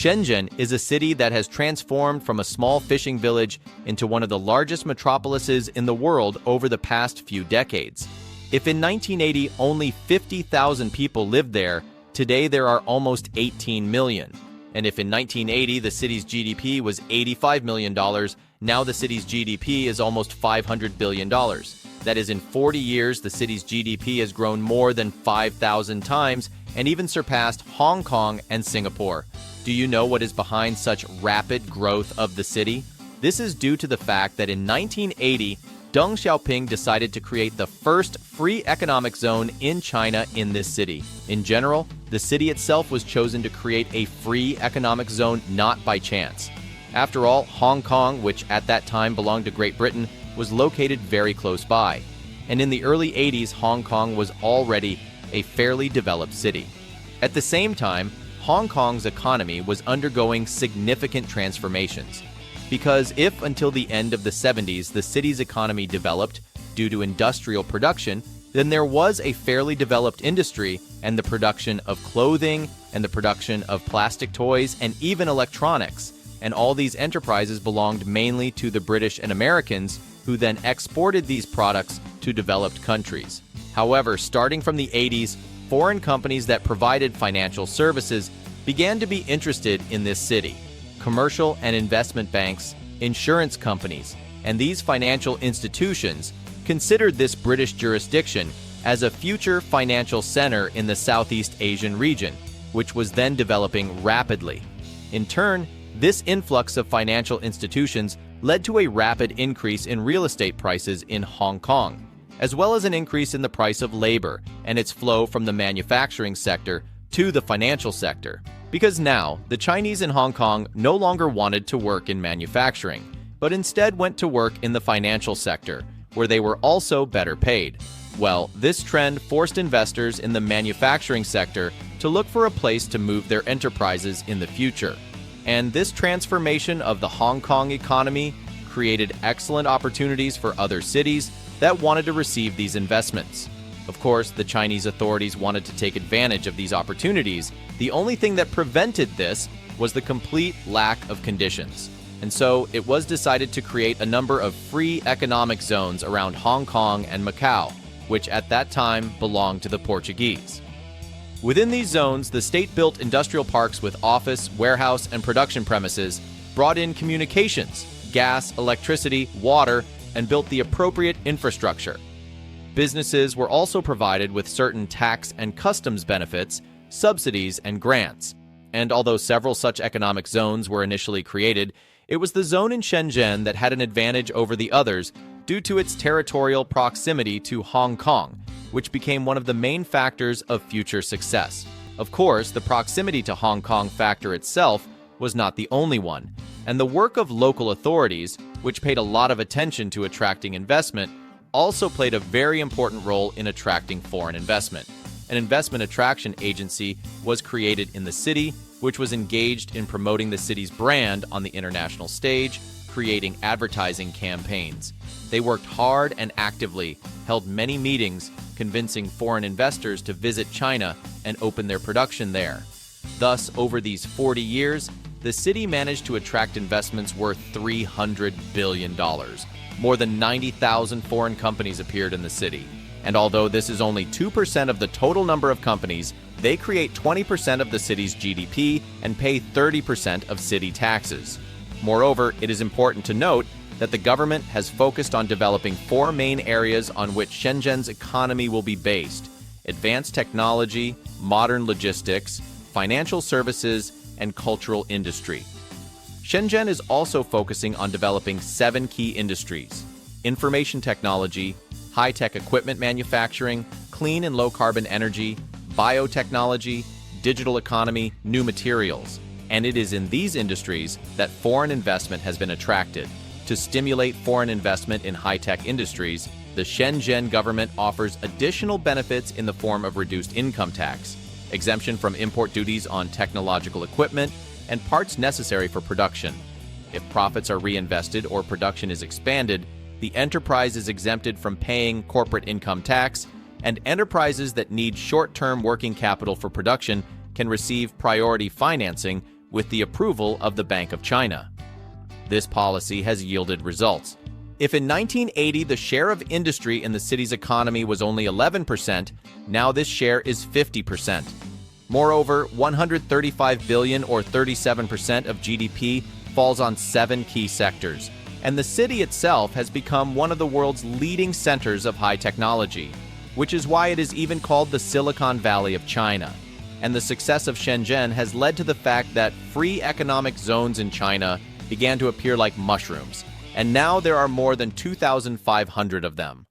Shenzhen is a city that has transformed from a small fishing village into one of the largest metropolises in the world over the past few decades. If in 1980 only 50,000 people lived there, today there are almost 18 million. And if in 1980 the city's GDP was $85 million, now the city's GDP is almost $500 billion. That is, in 40 years, the city's GDP has grown more than 5,000 times and even surpassed Hong Kong and Singapore. Do you know what is behind such rapid growth of the city? This is due to the fact that in 1980, Deng Xiaoping decided to create the first free economic zone in China in this city. In general, the city itself was chosen to create a free economic zone not by chance. After all, Hong Kong, which at that time belonged to Great Britain, was located very close by. And in the early 80s, Hong Kong was already a fairly developed city. At the same time, Hong Kong's economy was undergoing significant transformations. Because if until the end of the 70s the city's economy developed due to industrial production, then there was a fairly developed industry and the production of clothing and the production of plastic toys and even electronics. And all these enterprises belonged mainly to the British and Americans, who then exported these products to developed countries. However, starting from the 80s, foreign companies that provided financial services began to be interested in this city. Commercial and investment banks, insurance companies, and these financial institutions considered this British jurisdiction as a future financial center in the Southeast Asian region, which was then developing rapidly. In turn, this influx of financial institutions led to a rapid increase in real estate prices in Hong Kong, as well as an increase in the price of labor and its flow from the manufacturing sector to the financial sector. Because now, the Chinese in Hong Kong no longer wanted to work in manufacturing, but instead went to work in the financial sector, where they were also better paid. Well, this trend forced investors in the manufacturing sector to look for a place to move their enterprises in the future. And this transformation of the Hong Kong economy created excellent opportunities for other cities that wanted to receive these investments. Of course, the Chinese authorities wanted to take advantage of these opportunities. The only thing that prevented this was the complete lack of conditions. And so it was decided to create a number of free economic zones around Hong Kong and Macau, which at that time belonged to the Portuguese. Within these zones, the state built industrial parks with office, warehouse, and production premises, brought in communications, gas, electricity, water, and built the appropriate infrastructure. Businesses were also provided with certain tax and customs benefits, subsidies, and grants. And although several such economic zones were initially created, it was the zone in Shenzhen that had an advantage over the others due to its territorial proximity to Hong Kong, which became one of the main factors of future success. Of course, the proximity to Hong Kong factor itself was not the only one, and the work of local authorities, which paid a lot of attention to attracting investment, also played a very important role in attracting foreign investment. An investment attraction agency was created in the city, which was engaged in promoting the city's brand on the international stage, creating advertising campaigns. They worked hard and actively, held many meetings, convincing foreign investors to visit China and open their production there. Thus, over these 40 years, the city managed to attract investments worth $300 billion. More than 90,000 foreign companies appeared in the city. And although this is only 2% of the total number of companies, they create 20% of the city's GDP and pay 30% of city taxes. Moreover, it is important to note that the government has focused on developing four main areas on which Shenzhen's economy will be based: advanced technology, modern logistics, financial services, and cultural industry. Shenzhen is also focusing on developing 7 key industries: information technology, high-tech equipment manufacturing, clean and low-carbon energy, biotechnology, digital economy, new materials. And it is in these industries that foreign investment has been attracted. To stimulate foreign investment in high-tech industries, the Shenzhen government offers additional benefits in the form of reduced income tax, exemption from import duties on technological equipment, and parts necessary for production. If profits are reinvested or production is expanded, the enterprise is exempted from paying corporate income tax, and enterprises that need short-term working capital for production can receive priority financing with the approval of the Bank of China. This policy has yielded results. If in 1980 the share of industry in the city's economy was only 11%, now this share is 50%. Moreover, 135 billion or 37% of GDP falls on 7 key sectors, and the city itself has become one of the world's leading centers of high technology, which is why it is even called the Silicon Valley of China. And the success of Shenzhen has led to the fact that free economic zones in China began to appear like mushrooms, and now there are more than 2,500 of them.